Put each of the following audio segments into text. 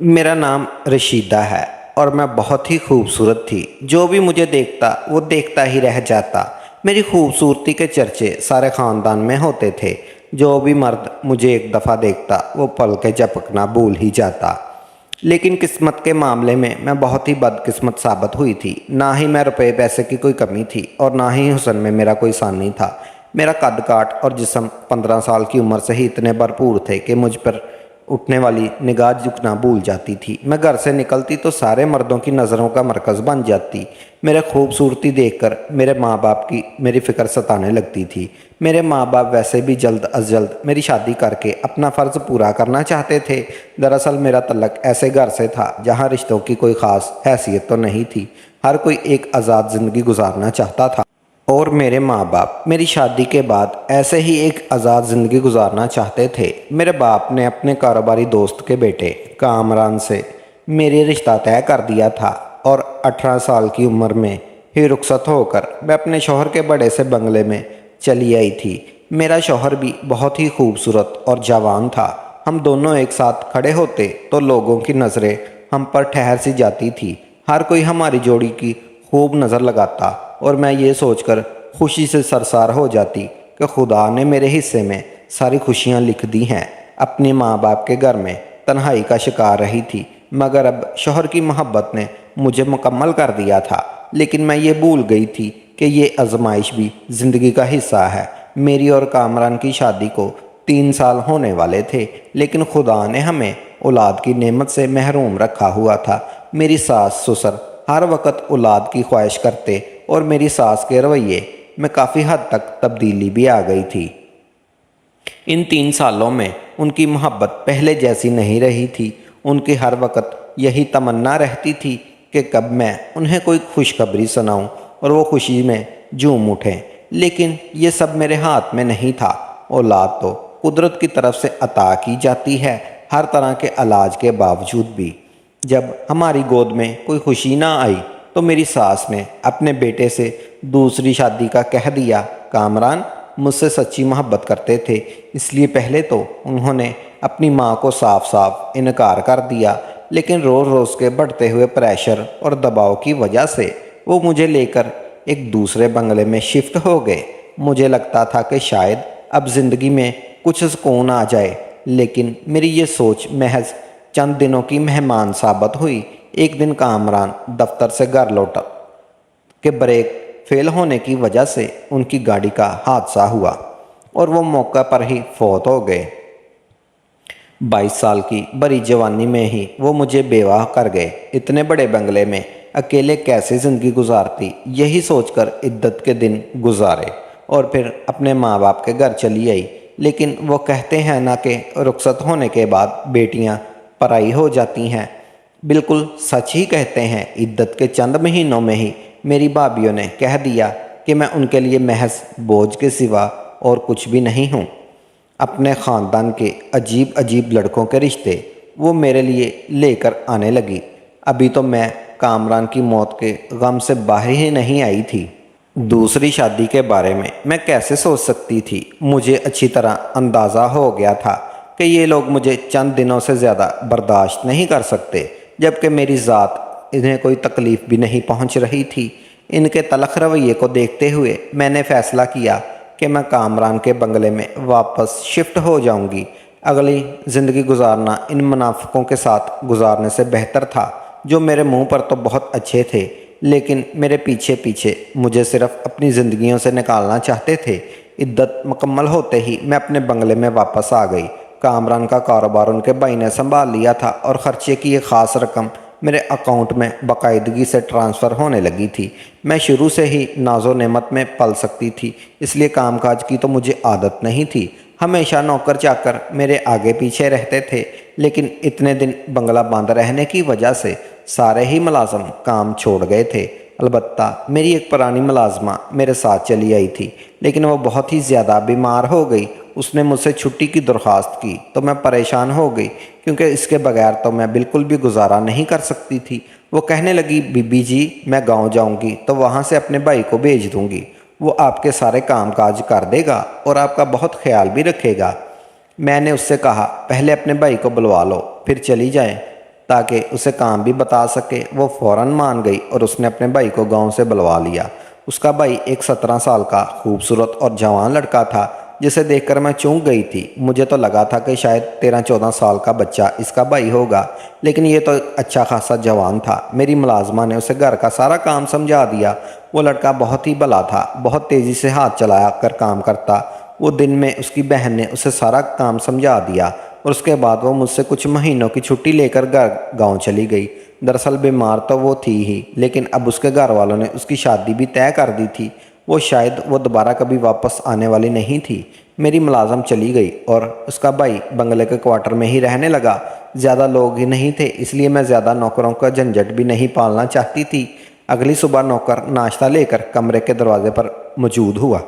मेरा नाम रशीदा है और मैं बहुत ही खूबसूरत थी। जो भी मुझे देखता वो देखता ही रह जाता। मेरी खूबसूरती के चर्चे सारे ख़ानदान में होते थे। जो भी मर्द मुझे एक दफ़ा देखता वो पल के झपकना भूल ही जाता। लेकिन किस्मत के मामले में मैं बहुत ही बदकिस्मत साबित हुई थी। ना ही मैं रुपए पैसे की कोई कमी थी और ना ही हुस्न में मेरा कोई सानी था। मेरा कद काट और जिस्म 15 साल की उम्र से ही इतने भरपूर थे कि मुझ पर उठने वाली निगाह झुकना भूल जाती थी। मैं घर से निकलती तो सारे मर्दों की नज़रों का मरकज़ बन जाती। मेरे खूबसूरती देखकर मेरे माँ बाप की मेरी फ़िक्र सताने लगती थी। मेरे माँ बाप वैसे भी जल्द अज जल्द मेरी शादी करके अपना फ़र्ज़ पूरा करना चाहते थे। दरअसल मेरा तल्लक ऐसे घर से था जहाँ रिश्तों की कोई ख़ास हैसियत तो नहीं थी। हर कोई एक आज़ाद ज़िंदगी गुजारना चाहता था और मेरे माँ बाप मेरी शादी के बाद ऐसे ही एक आज़ाद ज़िंदगी गुजारना चाहते थे। मेरे बाप ने अपने कारोबारी दोस्त के बेटे कामरान से मेरे रिश्ता तय कर दिया था और 18 साल की उम्र में ही रुखसत होकर मैं अपने शौहर के बड़े से बंगले में चली आई थी। मेरा शौहर भी बहुत ही खूबसूरत और जवान था। हम दोनों एक साथ खड़े होते तो लोगों की नज़रें हम पर ठहर सी जाती थी। हर कोई हमारी जोड़ी की खूब नज़र लगाता और मैं ये सोचकर खुशी से सरसार हो जाती कि खुदा ने मेरे हिस्से में सारी खुशियाँ लिख दी हैं। अपने माँ बाप के घर में तन्हाई का शिकार रही थी, मगर अब शौहर की मोहब्बत ने मुझे मुकम्मल कर दिया था। लेकिन मैं ये भूल गई थी कि ये आजमाइश भी ज़िंदगी का हिस्सा है। मेरी और कामरान की शादी को 3 साल होने वाले थे, लेकिन खुदा ने हमें औलाद की नेमत से महरूम रखा हुआ था। मेरी सास ससुर हर वक्त औलाद की ख्वाहिश करते और मेरी सास के रवैये में काफ़ी हद तक तब्दीली भी आ गई थी। इन 3 सालों में उनकी मोहब्बत पहले जैसी नहीं रही थी। उनकी हर वक्त यही तमन्ना रहती थी कि कब मैं उन्हें कोई खुशखबरी सुनाऊं और वो खुशी में झूम उठें। लेकिन ये सब मेरे हाथ में नहीं था। औलाद तो कुदरत की तरफ से अता की जाती है, हर तरह के इलाज के बावजूद भी। जब हमारी गोद में कोई खुशी ना आई तो मेरी सास ने अपने बेटे से दूसरी शादी का कह दिया। कामरान मुझसे सच्ची मोहब्बत करते थे, इसलिए पहले तो उन्होंने अपनी माँ को साफ साफ इनकार कर दिया, लेकिन रोज़ रोज़ के बढ़ते हुए प्रेशर और दबाव की वजह से वो मुझे लेकर एक दूसरे बंगले में शिफ्ट हो गए। मुझे लगता था कि शायद अब ज़िंदगी में कुछ सुकून आ जाए, लेकिन मेरी ये सोच महज चंद दिनों की मेहमान साबित हुई। एक दिन कामरान दफ्तर से घर लौटा कि ब्रेक फेल होने की वजह से उनकी गाड़ी का हादसा हुआ और वो मौका पर ही फौत हो गए। 22 साल की बड़ी जवानी में ही वो मुझे बेवाह कर गए। इतने बड़े बंगले में अकेले कैसे ज़िंदगी गुजारती, यही सोचकर इद्दत के दिन गुजारे और फिर अपने माँ बाप के घर चली आई। लेकिन वो कहते हैं ना कि रुखसत होने के बाद बेटियाँ पराई हो जाती हैं। बिल्कुल सच ही कहते हैं। इद्दत के चंद महीनों में ही मेरी भाभीयों ने कह दिया कि मैं उनके लिए महज बोझ के सिवा और कुछ भी नहीं हूँ। अपने ख़ानदान के अजीब अजीब लड़कों के रिश्ते वो मेरे लिए लेकर आने लगी। अभी तो मैं कामरान की मौत के गम से बाहर ही नहीं आई थी। दूसरी शादी के बारे में मैं कैसे सोच सकती थी। मुझे अच्छी तरह अंदाज़ा हो गया था कि ये लोग मुझे चंद दिनों से ज़्यादा बर्दाश्त नहीं कर सकते, जबकि मेरी ज़ात इन्हें कोई तकलीफ़ भी नहीं पहुंच रही थी। इनके तलख़ रवैये को देखते हुए मैंने फ़ैसला किया कि मैं कामरान के बंगले में वापस शिफ्ट हो जाऊंगी। अगली ज़िंदगी गुजारना इन मुनाफिकों के साथ गुजारने से बेहतर था, जो मेरे मुंह पर तो बहुत अच्छे थे, लेकिन मेरे पीछे पीछे मुझे सिर्फ अपनी ज़िंदगियों से निकालना चाहते थे। इद्दत मुकम्मल होते ही मैं अपने बंगले में वापस आ गई। कामरान का कारोबार उनके भाई ने संभाल लिया था और ख़र्चे की एक ख़ास रकम मेरे अकाउंट में बाकायदगी से ट्रांसफ़र होने लगी थी। मैं शुरू से ही नाजो नेमत में पल सकती थी, इसलिए कामकाज की तो मुझे आदत नहीं थी। हमेशा नौकर चाकर मेरे आगे पीछे रहते थे, लेकिन इतने दिन बंगला बंद रहने की वजह से सारे ही मुलाजिम काम छोड़ गए थे। अलबत्ता मेरी एक पुरानी मुलाजमा मेरे साथ चली आई थी, लेकिन वो बहुत ही ज़्यादा बीमार हो गई। उसने मुझसे छुट्टी की दरख्वास्त की तो मैं परेशान हो गई, क्योंकि इसके बगैर तो मैं बिल्कुल भी गुजारा नहीं कर सकती थी। वो कहने लगी, बीबी जी मैं गांव जाऊंगी तो वहां से अपने भाई को भेज दूंगी, वो आपके सारे कामकाज कर देगा और आपका बहुत ख्याल भी रखेगा। मैंने उससे कहा, पहले अपने भाई को बुलवा लो फिर चली जाएं, تاکہ اسے کام بھی بتا سکے۔ وہ فوراً مان گئی اور اس نے اپنے بھائی کو گاؤں سے بلوا لیا۔ اس کا بھائی ایک 17 سال کا خوبصورت اور جوان لڑکا تھا جسے دیکھ کر میں چونک گئی تھی۔ مجھے تو لگا تھا کہ شاید 13-14 سال کا بچہ اس کا بھائی ہوگا، لیکن یہ تو اچھا خاصا جوان تھا۔ میری ملازمہ نے اسے گھر کا سارا کام سمجھا دیا۔ وہ لڑکا بہت ہی بھلا تھا، بہت تیزی سے ہاتھ چلایا کر کام کرتا۔ وہ دن میں اس کی بہن نے اسے سارا کام سمجھا دیا اور اس کے بعد وہ مجھ سے کچھ مہینوں کی چھٹی لے کر گاؤں چلی گئی۔ دراصل بیمار تو وہ تھی ہی، لیکن اب اس کے گھر والوں نے اس کی شادی بھی طے کر دی تھی۔ شاید وہ دوبارہ کبھی واپس آنے والی نہیں تھی۔ میری ملازم چلی گئی اور اس کا بھائی بنگلے کے کوارٹر میں ہی رہنے لگا۔ زیادہ لوگ ہی نہیں تھے، اس لیے میں زیادہ نوکروں کا جھنجٹ بھی نہیں پالنا چاہتی تھی۔ اگلی صبح نوکر ناشتہ لے کر کمرے کے دروازے پر موجود ہوا۔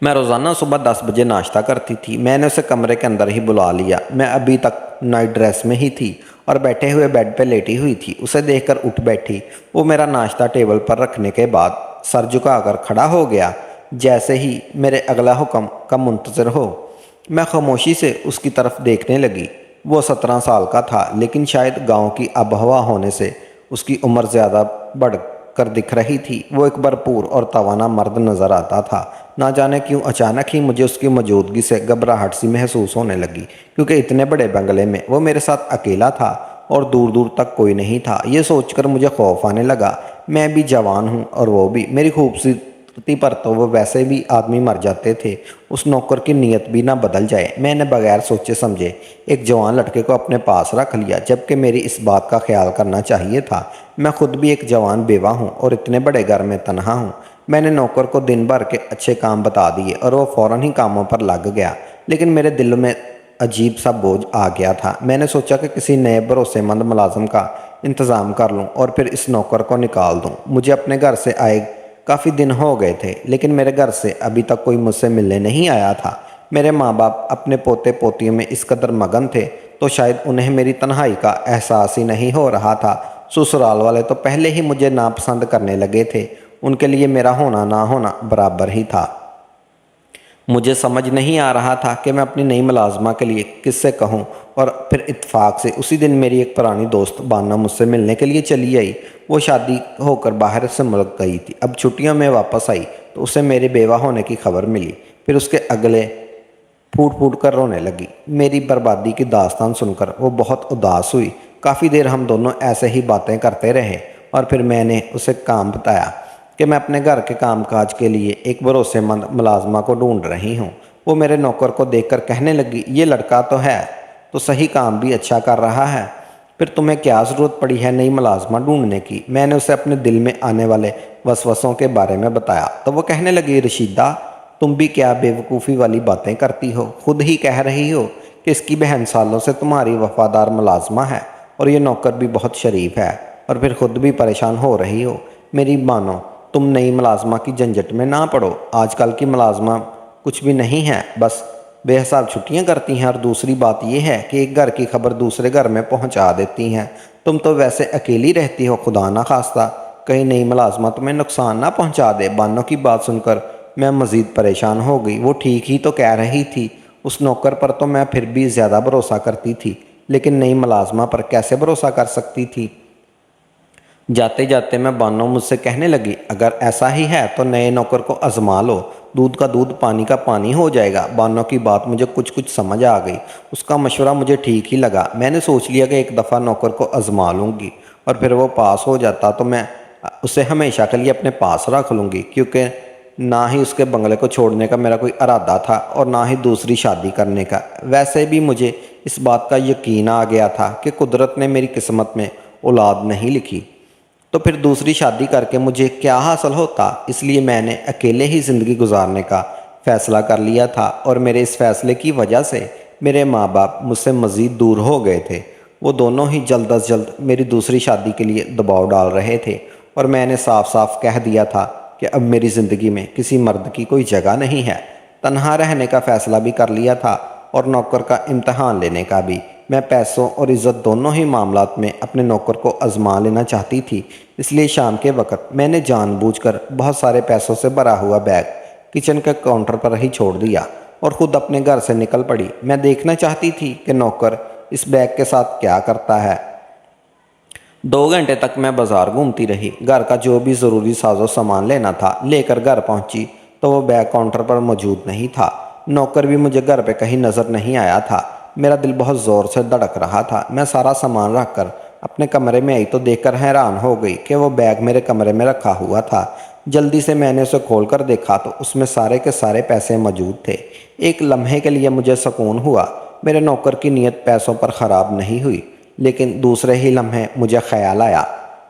میں روزانہ صبح 10 بجے ناشتہ کرتی تھی۔ میں نے اسے کمرے کے اندر ہی بلا لیا۔ میں ابھی تک نائٹ ڈریس میں ہی تھی اور بیٹھے ہوئے بیڈ پہ لیٹی ہوئی تھی۔ اسے دیکھ کر اٹھ بیٹھی۔ وہ میرا ناشتہ ٹیبل پر رکھنے کے بعد سر جھکا کر کھڑا ہو گیا، جیسے ہی میرے اگلا حکم کا منتظر ہو۔ میں خاموشی سے اس کی طرف دیکھنے لگی۔ وہ 17 سال کا تھا، لیکن شاید گاؤں کی آب و ہوا ہونے سے اس کی عمر زیادہ بڑھ کر دکھ رہی تھی۔ وہ ایک بھرپور اور توانا مرد نظر آتا تھا۔ نہ جانے کیوں اچانک ہی مجھے اس کی موجودگی سے گھبراہٹ سی محسوس ہونے لگی، کیونکہ اتنے بڑے بنگلے میں وہ میرے ساتھ اکیلا تھا اور دور دور تک کوئی نہیں تھا۔ یہ سوچ کر مجھے خوف آنے لگا۔ میں بھی جوان ہوں اور وہ بھی۔ میری خوبصورتی پر تو وہ ویسے بھی آدمی مر جاتے تھے، اس نوکر کی نیت بھی نہ بدل جائے۔ میں نے بغیر سوچے سمجھے ایک جوان لڑکے کو اپنے پاس رکھ لیا، جبکہ میری اس بات کا خیال کرنا چاہیے تھا۔ میں خود بھی ایک جوان بیوہ ہوں اور اتنے بڑے گھر میں تنہا ہوں۔ میں نے نوکر کو دن بھر کے اچھے کام بتا دیے اور وہ فوراً ہی کاموں پر لگ گیا، لیکن میرے دل میں عجیب سا بوجھ آ گیا تھا۔ میں نے سوچا کہ کسی نئے بھروسے مند ملازم کا انتظام کر لوں اور پھر اس نوکر کو نکال دوں۔ مجھے اپنے گھر سے آئے کافی دن ہو گئے تھے، لیکن میرے گھر سے ابھی تک کوئی مجھ سے ملنے نہیں آیا تھا۔ میرے ماں باپ اپنے پوتے پوتیوں میں اس قدر مگن تھے تو شاید انہیں میری تنہائی کا احساس ہی نہیں ہو رہا تھا۔ سسرال والے تو پہلے ہی مجھے ناپسند کرنے لگے تھے۔ ان کے لیے میرا ہونا نہ ہونا برابر ہی تھا۔ مجھے سمجھ نہیں آ رہا تھا کہ میں اپنی نئی ملازمہ کے لیے کس سے کہوں، اور پھر اتفاق سے اسی دن میری ایک پرانی دوست بانو مجھ سے ملنے کے لیے چلی آئی۔ وہ شادی ہو کر باہر سے ملک گئی تھی، اب چھٹیوں میں واپس آئی تو اسے میرے بیوہ ہونے کی خبر ملی۔ پھر اس کے اگلے پھوٹ پھوٹ کر رونے لگی۔ میری بربادی کی داستان سن کر وہ بہت اداس ہوئی۔ کافی دیر ہم دونوں ایسے ہی باتیں کرتے رہے اور پھر میں نے اسے کام بتایا کہ میں اپنے گھر کے کام کاج کے لیے ایک بھروسے مند ملازمہ کو ڈھونڈ رہی ہوں۔ وہ میرے نوکر کو دیکھ کر کہنے لگی، یہ لڑکا تو ہے، تو صحیح کام بھی اچھا کر رہا ہے، پھر تمہیں کیا ضرورت پڑی ہے نئی ملازمہ ڈھونڈنے کی؟ میں نے اسے اپنے دل میں آنے والے وسوسوں کے بارے میں بتایا تو وہ کہنے لگی، رشیدہ تم بھی کیا بے وقوفی والی باتیں کرتی ہو؟ خود ہی کہہ رہی ہو کہ اس کی بہن سالوں سے تمہاری وفادار ملازمہ ہے اور یہ نوکر بھی بہت شریف ہے، اور پھر خود بھی پریشان ہو رہی ہو۔ میری مانو تم نئی ملازمہ کی جھنجٹ میں نہ پڑو۔ آج کل کی ملازمہ کچھ بھی نہیں ہے، بس بے حساب چھٹیاں کرتی ہیں، اور دوسری بات یہ ہے کہ ایک گھر کی خبر دوسرے گھر میں پہنچا دیتی ہیں۔ تم تو ویسے اکیلی رہتی ہو، خدا نہ خواستہ کہیں نئی ملازمہ تمہیں نقصان نہ پہنچا دے۔ بانو کی بات سن کر میں مزید پریشان ہو گئی۔ وہ ٹھیک ہی تو کہہ رہی تھی، اس نوکر پر تو میں پھر بھی زیادہ بھروسہ کرتی تھی، لیکن نئی ملازمہ پر کیسے بھروسہ کر سکتی تھی؟ جاتے جاتے میں بانو مجھ سے کہنے لگی، اگر ایسا ہی ہے تو نئے نوکر کو آزما لو، دودھ کا دودھ پانی کا پانی ہو جائے گا۔ بانو کی بات مجھے کچھ سمجھ آ گئی۔ اس کا مشورہ مجھے ٹھیک ہی لگا۔ میں نے سوچ لیا کہ ایک دفعہ نوکر کو آزما لوں گی اور پھر وہ پاس ہو جاتا تو میں اسے ہمیشہ کے لیے اپنے پاس رکھ لوں گی، کیونکہ نہ ہی اس کے بنگلے کو چھوڑنے کا میرا کوئی ارادہ تھا اور نہ ہی دوسری شادی کرنے کا۔ ویسے بھی مجھے اس بات کا یقین آ گیا تھا کہ قدرت نے میری قسمت میں اولاد نہیں لکھی، تو پھر دوسری شادی کر کے مجھے کیا حاصل ہوتا؟ اس لیے میں نے اکیلے ہی زندگی گزارنے کا فیصلہ کر لیا تھا، اور میرے اس فیصلے کی وجہ سے میرے ماں باپ مجھ سے مزید دور ہو گئے تھے۔ وہ دونوں ہی جلد از جلد میری دوسری شادی کے لیے دباؤ ڈال رہے تھے، اور میں نے صاف صاف کہہ دیا تھا کہ اب میری زندگی میں کسی مرد کی کوئی جگہ نہیں ہے۔ تنہا رہنے کا فیصلہ بھی کر لیا تھا اور نوکر کا امتحان لینے کا بھی۔ میں پیسوں اور عزت دونوں ہی معاملات میں اپنے نوکر کو آزما لینا چاہتی تھی، اس لیے شام کے وقت میں نے جان بوجھ کر بہت سارے پیسوں سے بھرا ہوا بیگ کچن کے کاؤنٹر پر ہی چھوڑ دیا اور خود اپنے گھر سے نکل پڑی۔ میں دیکھنا چاہتی تھی کہ نوکر इस बैग के साथ क्या करता है। 2 घंटे तक मैं बाजार घूमती रही। घर का जो भी ज़रूरी साजो सामान लेना था लेकर घर पहुंची तो वो बैग काउंटर पर मौजूद नहीं था। नौकर भी मुझे घर पे कहीं नज़र नहीं आया था। मेरा दिल बहुत ज़ोर से धड़क रहा था। मैं सारा सामान रख कर अपने कमरे में आई तो देखकर हैरान हो गई कि वो बैग मेरे कमरे में रखा हुआ था। जल्दी से मैंने उसे खोल कर देखा तो उसमें सारे के सारे पैसे मौजूद थे। एक लम्हे के लिए मुझे सुकून हुआ। मेरे नौकर की नीयत पैसों पर ख़राब नहीं हुई, लेकिन दूसरे ही लम्हे मुझे ख्याल आया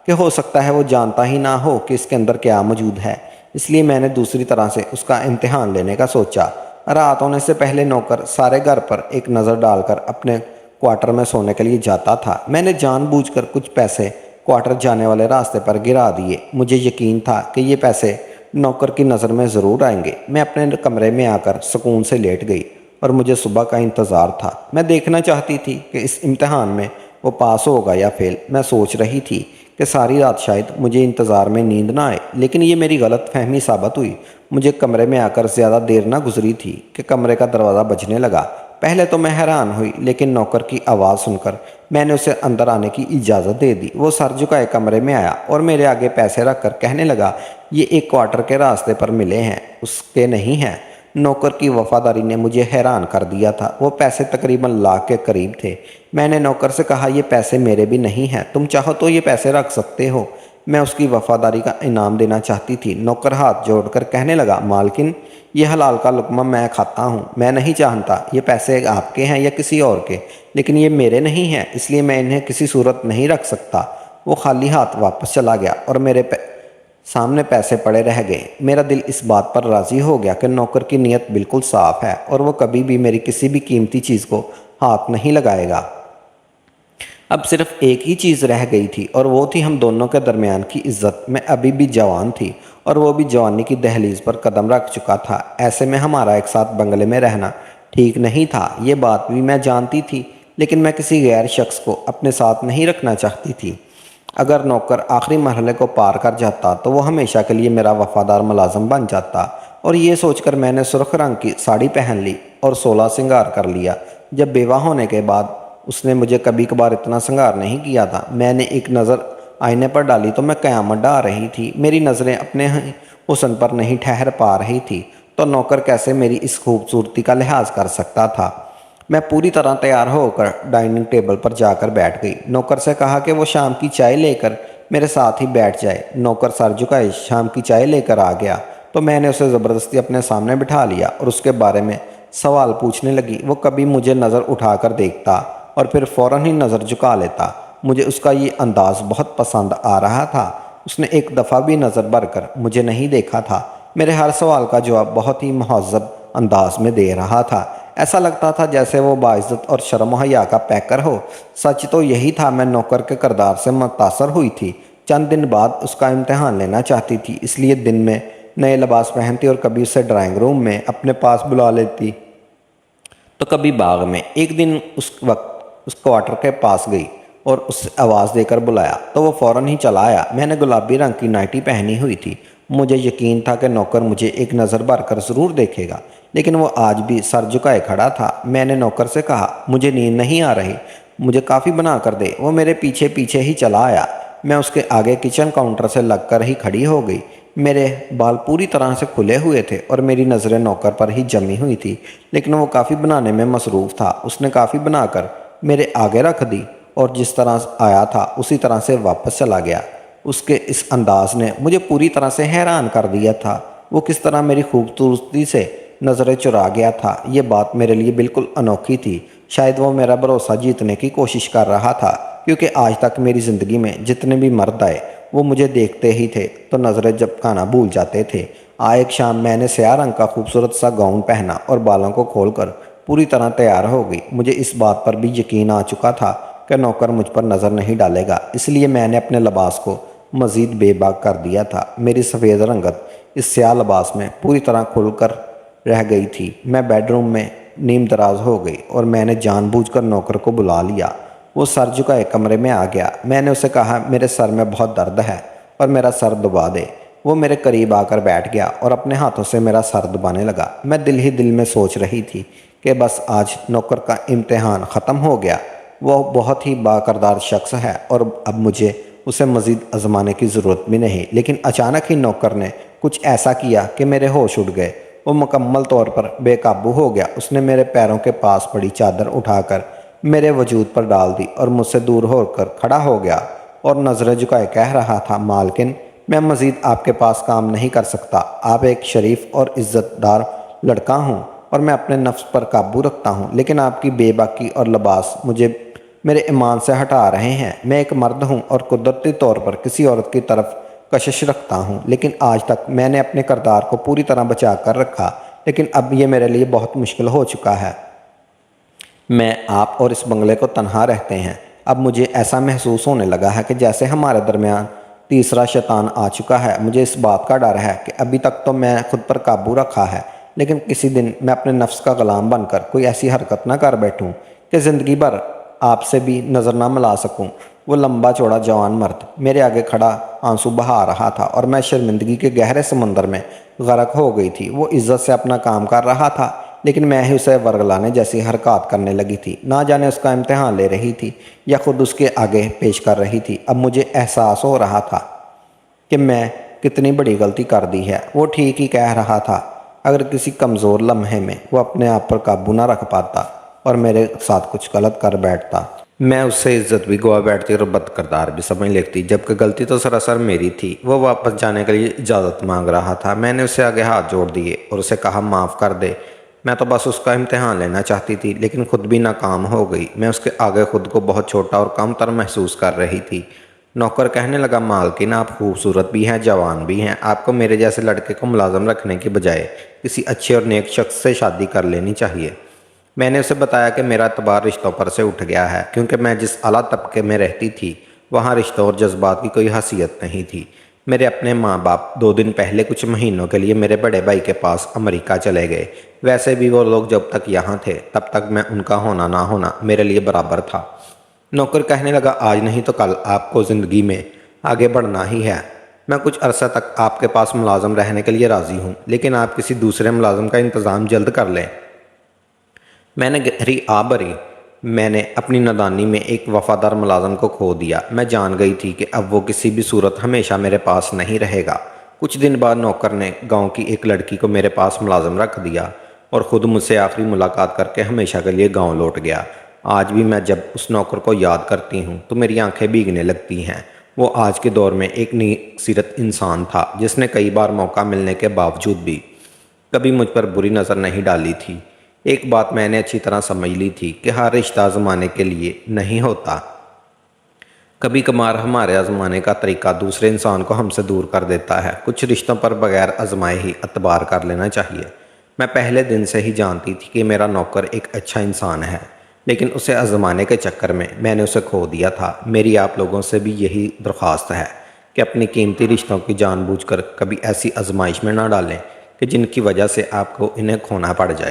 कि हो सकता है वो जानता ही ना हो कि इसके अंदर क्या मौजूद है। इसलिए मैंने दूसरी तरह से उसका इम्तिहान लेने का सोचा। रात होने से पहले नौकर सारे घर पर एक नज़र डालकर अपने क्वार्टर में सोने के लिए जाता था। मैंने जानबूझकर कुछ पैसे क्वार्टर जाने वाले रास्ते पर गिरा दिए। मुझे यकीन था कि ये पैसे नौकर की नज़र में ज़रूर आएंगे। मैं अपने कमरे में आकर सुकून से लेट गई और मुझे सुबह का इंतज़ार था। मैं देखना चाहती थी कि इस इम्तिहान में वो पास होगा या फेल। मैं सोच रही थी कि सारी रात शायद मुझे इंतज़ार में नींद ना आए, लेकिन ये मेरी गलत फहमी साबित हुई। मुझे कमरे में आकर ज़्यादा देर ना गुजरी थी कि कमरे का दरवाज़ा बजने लगा। पहले तो मैं हैरान हुई, लेकिन नौकर की आवाज़ सुनकर मैंने उसे अंदर आने की इजाज़त दे दी। वो सर झुकाए कमरे में आया और मेरे आगे पैसे रख कर कहने लगा, ये एक क्वार्टर के रास्ते पर मिले हैं, उसके नहीं हैं। नौकर की वफादारी ने मुझे हैरान कर दिया था। वो पैसे तकरीबन लाख के करीब थे। मैंने नौकर से कहा, ये पैसे मेरे भी नहीं हैं, तुम चाहो तो ये पैसे रख सकते हो। मैं उसकी वफादारी का इनाम देना चाहती थी। नौकर हाथ जोड़कर कहने लगा, मालकिन ये हलाल का लुक़मा मैं खाता हूँ। मैं नहीं जानता ये पैसे आपके हैं या किसी और के, लेकिन ये मेरे नहीं हैं, इसलिए मैं इन्हें किसी सूरत नहीं रख सकता। वो खाली हाथ वापस चला गया और मेरे सामने पैसे पड़े रह गए। मेरा दिल इस बात पर राज़ी हो गया कि नौकर की नीयत बिल्कुल साफ़ है और वो कभी भी मेरी किसी भी कीमती चीज़ को हाथ नहीं लगाएगा। अब सिर्फ एक ही चीज़ रह गई थी और वो थी हम दोनों के दरमियान की इज्जत। मैं अभी भी जवान थी और वो भी जवानी की दहलीज पर कदम रख चुका था। ऐसे में हमारा एक साथ बंगले में रहना ठीक नहीं था। ये बात भी मैं जानती थी, लेकिन मैं किसी गैर शख्स को अपने साथ नहीं रखना चाहती थी। अगर नौकर आखिरी मरहले को पार कर जाता तो वो हमेशा के लिए मेरा वफादार मुलाजिम बन जाता। और ये सोचकर मैंने सुर्ख रंग की साड़ी पहन ली और 16 श्रृंगार कर लिया। जब बेवा होने के बाद उसने मुझे कभी कभार इतना श्रृंगार नहीं किया था। मैंने एक नज़र आईने पर डाली तो मैं क़यामत ढा रही थी। मेरी नज़रें अपने हुस्न पर नहीं ठहर पा रही थी, तो नौकर कैसे मेरी इस खूबसूरती का लिहाज कर सकता था। मैं पूरी तरह तैयार होकर डाइनिंग टेबल पर जाकर बैठ गई। नौकर से कहा कि वो शाम की चाय लेकर मेरे साथ ही बैठ जाए। नौकर सर झुकाए शाम की चाय लेकर आ गया तो मैंने उसे ज़बरदस्ती अपने सामने बिठा लिया और उसके बारे में सवाल पूछने लगी। वो कभी मुझे नज़र उठाकर देखता और फिर फ़ौरन ही नज़र झुका लेता। मुझे उसका ये अंदाज़ बहुत पसंद आ रहा था। उसने एक दफ़ा भी नज़र भरकर मुझे नहीं देखा था। मेरे हर सवाल का जवाब बहुत ही महज़्ज़ब अंदाज में दे रहा था। ऐसा लगता था जैसे वो बाइज़्ज़त और शर्म हया का पैकर हो। सच तो यही था, मैं नौकर के किरदार से मुतासर हुई थी। चंद दिन बाद उसका इम्तिहान लेना चाहती थी, इसलिए दिन में नए लिबास पहनती और कभी उसे ड्राइंग रूम में अपने पास बुला लेती तो कभी बाग में। एक दिन उस वक्त उस क्वार्टर के पास गई और उससे आवाज़ देकर बुलाया तो वो फ़ौरन ही चला आया। मैंने गुलाबी रंग की नाइटी पहनी हुई थी। मुझे यकीन था कि नौकर मुझे एक नज़र भर कर ज़रूर देखेगा, लेकिन वो आज भी सर झुकाए खड़ा था। मैंने नौकर से कहा, मुझे नींद नहीं आ रही, मुझे काफ़ी बना कर दे। वो मेरे पीछे पीछे ही चला आया। मैं उसके आगे किचन काउंटर से लगकर ही खड़ी हो गई। मेरे बाल पूरी तरह से खुले हुए थे और मेरी नज़रें नौकर पर ही जमी हुई थी, लेकिन वो काफ़ी बनाने में मसरूफ़ था। उसने काफ़ी बनाकर मेरे आगे रख दी और जिस तरह आया था उसी तरह से वापस चला गया। उसके इस अंदाज ने मुझे पूरी तरह से हैरान कर दिया था। वो किस तरह मेरी खूबसूरती से नज़रें चुरा गया था, ये बात मेरे लिए बिल्कुल अनोखी थी। शायद वो मेरा भरोसा जीतने की कोशिश कर रहा था, क्योंकि आज तक मेरी ज़िंदगी में जितने भी मर्द आए वो मुझे देखते ही थे तो नज़रें झपकाना भूल जाते थे। एक शाम मैंने स्याह रंग का खूबसूरत सा गाउन पहना और बालों को खोलकर पूरी तरह तैयार हो गई। मुझे इस बात पर भी यकीन आ चुका था कि नौकर मुझ पर नज़र नहीं डालेगा, इसलिए मैंने अपने लिबास को मज़ीद बेबाक कर दिया था। मेरी सफ़ेद रंगत इस स्याह लिबास में पूरी तरह खुलकर रह गई थी। मैं बेडरूम में नीम दराज हो गई और मैंने जानबूझकर नौकर को बुला लिया। वो सर झुकाए कमरे में आ गया। मैंने उसे कहा, मेरे सर में बहुत दर्द है और मेरा सर दबा दे। वो मेरे करीब आकर बैठ गया और अपने हाथों से मेरा सर दबाने लगा। मैं दिल ही दिल में सोच रही थी कि बस आज नौकर का इम्तिहान ख़त्म हो गया। وہ بہت ہی باکردار شخص ہے اور اب مجھے اسے مزید آزمانے کی ضرورت بھی نہیں۔ لیکن اچانک ہی نوکر نے کچھ ایسا کیا کہ میرے ہوش اڑ گئے۔ وہ مکمل طور پر بے قابو ہو گیا۔ اس نے میرے پیروں کے پاس پڑی چادر اٹھا کر میرے وجود پر ڈال دی اور مجھ سے دور ہو کر کھڑا ہو گیا اور نظریں جھکائے کہہ رہا تھا، مالکن میں مزید آپ کے پاس کام نہیں کر سکتا۔ آپ ایک شریف اور عزت دار لڑکا ہوں اور میں اپنے نفس پر قابو رکھتا ہوں، لیکن آپ کی بے باکی اور لباس مجھے میرے ایمان سے ہٹا رہے ہیں۔ میں ایک مرد ہوں اور قدرتی طور پر کسی عورت کی طرف کشش رکھتا ہوں، لیکن آج تک میں نے اپنے کردار کو پوری طرح بچا کر رکھا، لیکن اب یہ میرے لیے بہت مشکل ہو چکا ہے۔ میں آپ اور اس بنگلے کو تنہا رہتے ہیں۔ اب مجھے ایسا محسوس ہونے لگا ہے کہ جیسے ہمارے درمیان تیسرا شیطان آ چکا ہے۔ مجھے اس بات کا ڈر ہے کہ ابھی تک تو میں خود پر قابو رکھا ہے، لیکن کسی دن میں اپنے نفس کا غلام بن کر کوئی ایسی حرکت نہ کر بیٹھوں کہ زندگی بھر آپ سے بھی نظر نہ ملا سکوں۔ وہ لمبا چوڑا جوان مرد میرے آگے کھڑا آنسو بہا رہا تھا اور میں شرمندگی کے گہرے سمندر میں غرق ہو گئی تھی۔ وہ عزت سے اپنا کام کر رہا تھا، لیکن میں ہی اسے ورگلانے جیسی حرکات کرنے لگی تھی۔ نہ جانے اس کا امتحان لے رہی تھی یا خود اس کے آگے پیش کر رہی تھی۔ اب مجھے احساس ہو رہا تھا کہ میں کتنی بڑی غلطی کر دی ہے۔ وہ ٹھیک ہی کہہ رہا تھا۔ اگر کسی کمزور لمحے میں وہ اپنے آپ پر قابو نہ رکھ پاتا اور میرے ساتھ کچھ غلط کر بیٹھتا، میں اس سے عزت بھی گوا بیٹھتی اور بد کردار بھی سمجھ لیتی، جبکہ غلطی تو سراسر میری تھی۔ وہ واپس جانے کے لیے اجازت مانگ رہا تھا۔ میں نے اسے آگے ہاتھ جوڑ دیے اور اسے کہا، معاف کر دے، میں تو بس اس کا امتحان لینا چاہتی تھی، لیکن خود بھی ناکام ہو گئی۔ میں اس کے آگے خود کو بہت چھوٹا اور کم تر محسوس کر رہی تھی۔ نوکر کہنے لگا، مالکن آپ خوبصورت بھی ہیں، جوان بھی ہیں، آپ کو میرے جیسے لڑکے کو ملازم رکھنے کی بجائے کسی اچھے اور نیک شخص سے شادی کر لینی چاہیے۔ میں نے اسے بتایا کہ میرا اعتبار رشتوں پر سے اٹھ گیا ہے، کیونکہ میں جس اعلیٰ طبقے میں رہتی تھی وہاں رشتوں اور جذبات کی کوئی حیثیت نہیں تھی۔ میرے اپنے ماں باپ 2 دن پہلے کچھ مہینوں کے لیے میرے بڑے بھائی کے پاس امریکہ چلے گئے۔ ویسے بھی وہ لوگ جب تک یہاں تھے تب تک میں ان کا ہونا نہ ہونا میرے لیے برابر تھا۔ نوکر کہنے لگا، آج نہیں تو کل آپ کو زندگی میں آگے بڑھنا ہی ہے۔ میں کچھ عرصہ تک آپ کے پاس ملازم رہنے کے لیے راضی ہوں، لیکن آپ کسی دوسرے ملازم کا انتظام جلد کر لیں۔ میں نے گہری آہ بھری۔ میں نے اپنی نادانی میں ایک وفادار ملازم کو کھو دیا۔ میں جان گئی تھی کہ اب وہ کسی بھی صورت ہمیشہ میرے پاس نہیں رہے گا۔ کچھ دن بعد نوکر نے گاؤں کی ایک لڑکی کو میرے پاس ملازم رکھ دیا اور خود مجھ سے آخری ملاقات کر کے ہمیشہ کے لیے گاؤں لوٹ گیا۔ آج بھی میں جب اس نوکر کو یاد کرتی ہوں تو میری آنکھیں بھیگنے لگتی ہیں۔ وہ آج کے دور میں ایک نئی سیرت انسان تھا، جس نے کئی بار موقع ملنے کے باوجود بھی کبھی مجھ پر بری نظر نہیں ڈالی تھی۔ ایک بات میں نے اچھی طرح سمجھ لی تھی کہ ہر رشتہ آزمانے کے لیے نہیں ہوتا۔ کبھی کبھار ہمارے آزمانے کا طریقہ دوسرے انسان کو ہم سے دور کر دیتا ہے۔ کچھ رشتوں پر بغیر آزمائے ہی اعتبار کر لینا چاہیے۔ میں پہلے دن سے ہی جانتی تھی کہ میرا نوکر ایک اچھا انسان ہے، لیکن اسے آزمانے کے چکر میں نے اسے کھو دیا تھا۔ میری آپ لوگوں سے بھی یہی درخواست ہے کہ اپنی قیمتی رشتوں کی جان بوجھ کر کبھی ایسی آزمائش میں نہ ڈالیں کہ جن کی وجہ سے آپ کو انہیں کھونا پڑ جائے۔